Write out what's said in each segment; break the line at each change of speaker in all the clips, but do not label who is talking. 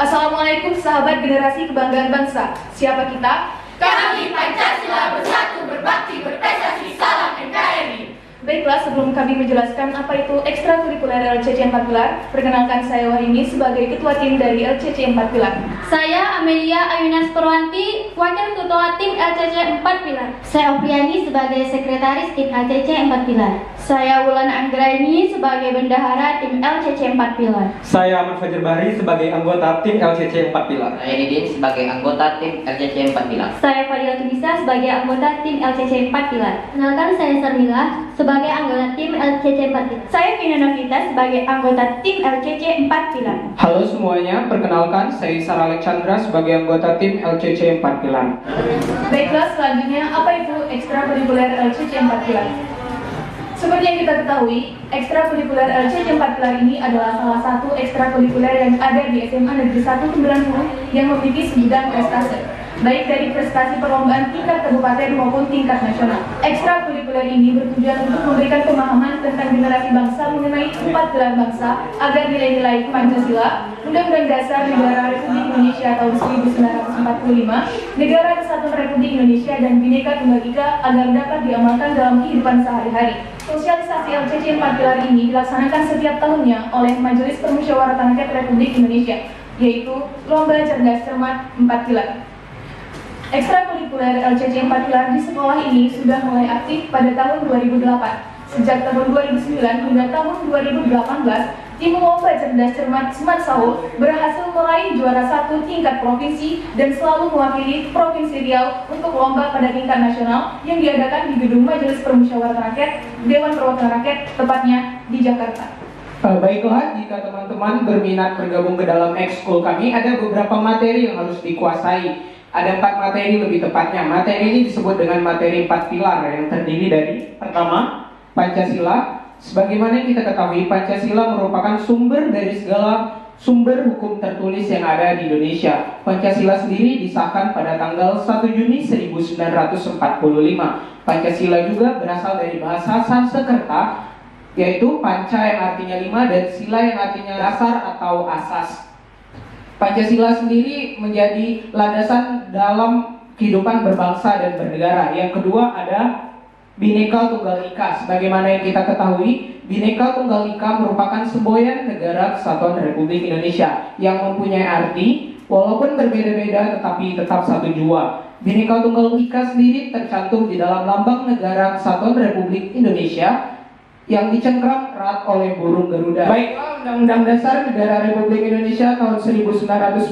Assalamualaikum sahabat generasi kebanggaan bangsa. Siapa kita?
Kami Pancasila bersatu berbakti berprestasi, salam NKRI.
Baiklah, sebelum kami menjelaskan apa itu ekstrakurikuler LCC 4 Pilar, perkenalkan saya Wahini sebagai ketua tim dari LCC 4 Pilar.
Saya Amelia Ayunas Purwanti, wakil ketua tim LCC 4 Pilar.
Saya Opriani sebagai sekretaris tim LCC 4 Pilar.
Saya Wulan Anggraini sebagai bendahara tim LCC 4 Pilar.
Saya Ahmad Fajar Bahri sebagai anggota tim LCC 4 Pilar.
Saya Didin sebagai anggota tim LCC 4 Pilar.
Saya Fadila Tunisa sebagai anggota tim LCC 4 Pilar.
Kenalkan, saya Sarmila sebagai anggota tim LCC 4 Pilar.
Saya Vina Novita sebagai anggota tim LCC 4 Pilar.
Halo semuanya, perkenalkan saya Sarah Alexandra sebagai anggota tim LCC 4 Pilar.
Baiklah, selanjutnya apa itu ekstrakurikuler LCC 4 Pilar? Seperti yang kita ketahui, ekstrakurikuler LCC 4 Pilar ini adalah salah satu ekstrakurikuler yang ada di SMA Negeri 190 yang memiliki sebidang prestasi, baik dari prestasi perlombaan tingkat kabupaten maupun tingkat nasional. Ekstrakurikuler ini bertujuan untuk memberikan pemahaman tentang generasi bangsa mengenai 4 pilar bangsa agar nilai-nilai Pancasila, Undang-Undang Dasar Negara Republik Indonesia tahun 1945, Negara Kesatuan Republik Indonesia, dan Bhinneka Tunggal Ika agar dapat diamalkan dalam kehidupan sehari-hari. Sosialisasi LCC 4 Pilar ini dilaksanakan setiap tahunnya oleh Majelis Permusyawaratan Rakyat Republik Indonesia, yaitu Lomba Cerdas Cermat 4 Pilar. Ekstrakurikuler LCC 4 Pilar di sekolah ini sudah mulai aktif pada tahun 2008. Sejak tahun 2009 hingga tahun 2018, tim Lomba Cerdas Cermat Smart Saul berhasil meraih juara 1 tingkat provinsi dan selalu mewakili Provinsi Riau untuk lomba pada tingkat nasional yang diadakan di Gedung Majelis Permusyawaratan Rakyat Dewan Perwakilan Rakyat, tepatnya di Jakarta.
Baiklah, jika teman-teman berminat bergabung ke dalam ekskul kami, ada beberapa materi yang harus dikuasai. Ada 4 materi lebih tepatnya. Materi ini disebut dengan materi 4 pilar yang terdiri dari pertama, Pancasila. Sebagaimana yang kita ketahui, Pancasila merupakan sumber dari segala sumber hukum tertulis yang ada di Indonesia. Pancasila sendiri disahkan pada tanggal 1 Juni 1945. Pancasila juga berasal dari bahasa Sanskerta, yaitu panca yang artinya 5 dan sila yang artinya dasar atau asas. Pancasila sendiri menjadi landasan dalam kehidupan berbangsa dan bernegara. Yang kedua ada Bhinneka Tunggal Ika. Sebagaimana yang kita ketahui, Bhinneka Tunggal Ika merupakan semboyan Negara Kesatuan Republik Indonesia yang mempunyai arti walaupun berbeda-beda tetapi tetap satu jua. Bhinneka Tunggal Ika sendiri tercantum di dalam lambang Negara Kesatuan Republik Indonesia yang dicengkram erat oleh burung Garuda. Baiklah, Undang-Undang Dasar Negara Republik Indonesia tahun 1945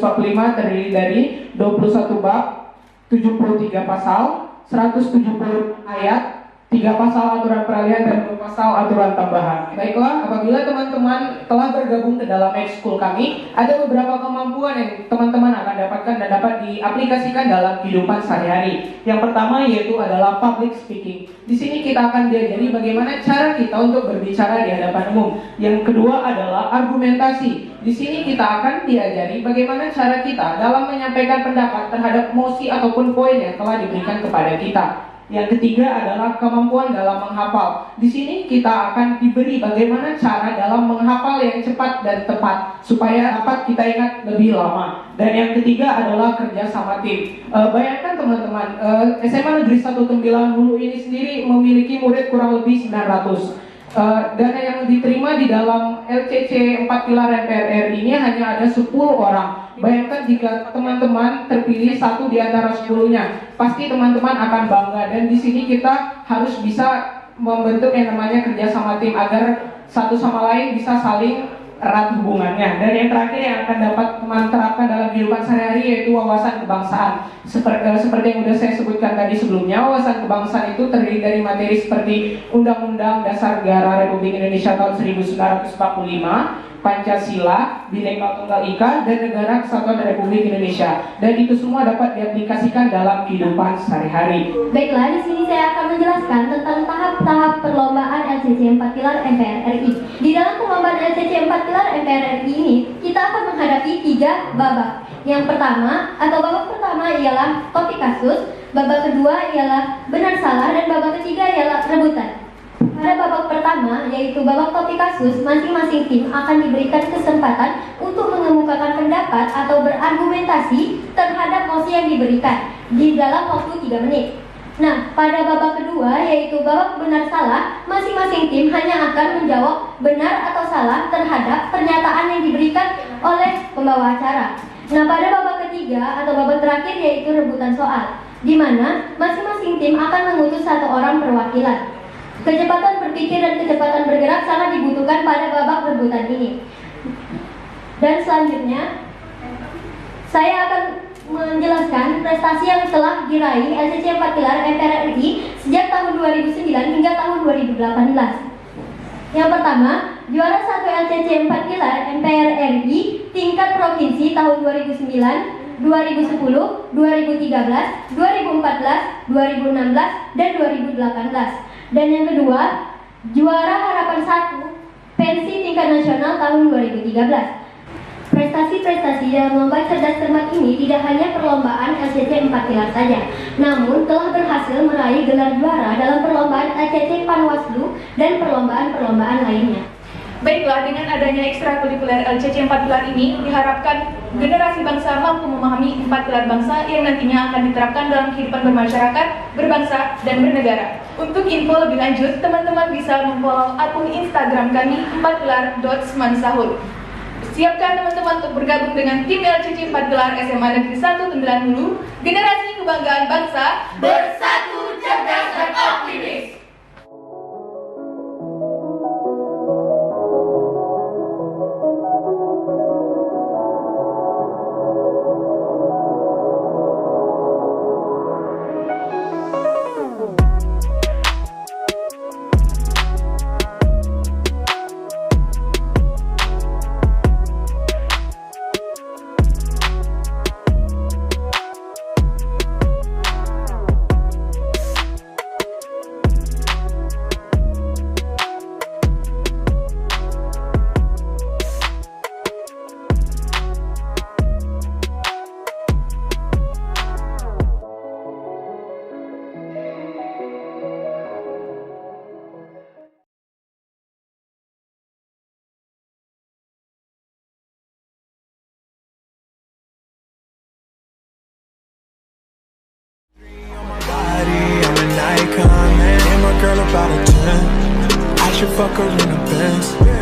terdiri dari 21 bab, 73 pasal, 170 ayat, 3 pasal aturan peralihan dan 2 pasal aturan tambahan. Baiklah, apabila teman-teman telah bergabung ke dalam ekskul kami, ada beberapa kemampuan yang teman-teman akan dapatkan dan dapat diaplikasikan dalam kehidupan sehari-hari. Yang pertama yaitu adalah public speaking. Di sini kita akan diajari bagaimana cara kita untuk berbicara di hadapan umum. Yang kedua adalah argumentasi. Di sini kita akan diajari bagaimana cara kita dalam menyampaikan pendapat terhadap mosi ataupun poin yang telah diberikan kepada kita. Yang ketiga adalah kemampuan dalam menghafal. Di sini kita akan diberi bagaimana cara dalam menghafal yang cepat dan tepat supaya dapat kita ingat lebih lama. Dan yang ketiga adalah kerja sama tim. Bayangkan teman-teman, SMA Negeri 1 Tembilan Hulu ini sendiri memiliki murid kurang lebih 900. Dana yang diterima di dalam LCC 4 Pilar MPR RI ini hanya ada 10 orang. Bayangkan jika teman-teman terpilih 1 di antara 10-nya, pasti teman-teman akan bangga. Dan di sini kita harus bisa membentuk yang namanya kerjasama tim agar satu sama lain bisa saling erat hubungannya. Dan yang terakhir yang akan dapat teman terapkan dalam kehidupan sehari-hari yaitu wawasan kebangsaan. Seperti yang sudah saya sebutkan tadi sebelumnya, wawasan kebangsaan itu terdiri dari materi seperti Undang-Undang Dasar Negara Republik Indonesia tahun 1945, Pancasila, Bhinneka Tunggal Ika, dan Negara Kesatuan Republik Indonesia. Dan itu semua dapat diaplikasikan dalam kehidupan sehari-hari.
Baiklah, di sini saya akan menjelaskan tentang tahap-tahap perlombaan LCC 4 Pilar MPR RI. Di dalam perlombaan LCC 4 Pilar MPR RI ini, kita akan menghadapi 3 babak. Yang pertama atau babak pertama ialah topik kasus, babak kedua ialah benar salah, dan babak ketiga ialah rebutan. Pada babak pertama, yaitu babak topik kasus, masing-masing tim akan diberikan kesempatan untuk mengemukakan pendapat atau berargumentasi terhadap mosi yang diberikan di dalam waktu 3 menit. Nah, pada babak kedua, yaitu babak benar salah, masing-masing tim hanya akan menjawab benar atau salah terhadap pernyataan yang diberikan oleh pembawa acara. Nah, pada babak ketiga atau babak terakhir yaitu rebutan soal, di mana masing-masing tim akan mengutus 1 orang perwakilan. Kecepatan berpikir dan kecepatan bergerak sangat dibutuhkan pada babak rebutan ini. Dan selanjutnya, saya akan menjelaskan prestasi yang telah diraih LCC 4 Pilar MPR RI sejak tahun 2009 hingga tahun 2018. Yang pertama, juara 1 LCC 4 Pilar MPR RI tingkat provinsi tahun 2009, 2010, 2013, 2014, 2016, dan 2018. Dan yang kedua, juara harapan 1 pensi tingkat nasional tahun 2013. Prestasi-prestasi dalam lomba cerdas cermat ini tidak hanya perlombaan LCC 4 Pilar saja, namun telah berhasil meraih gelar juara dalam perlombaan LCC Panwaslu dan perlombaan-perlombaan lainnya.
Baiklah, dengan adanya ekstrakurikuler LCC 4 Pilar ini, diharapkan generasi bangsa mampu memahami 4 pilar bangsa yang nantinya akan diterapkan dalam kehidupan bermasyarakat, berbangsa, dan bernegara. Untuk info lebih lanjut, teman-teman bisa memfollow akun Instagram kami 4pilar.semansahur. Siapkan teman-teman untuk bergabung dengan tim LCC 4 Pilar SMA Negeri 1 Tembelan Hulu, generasi kebanggaan bangsa,
Bersatu, cerdas, dan optimis.
I'm an icon, man. And my girl about a 10. I should fuck her in a Benz.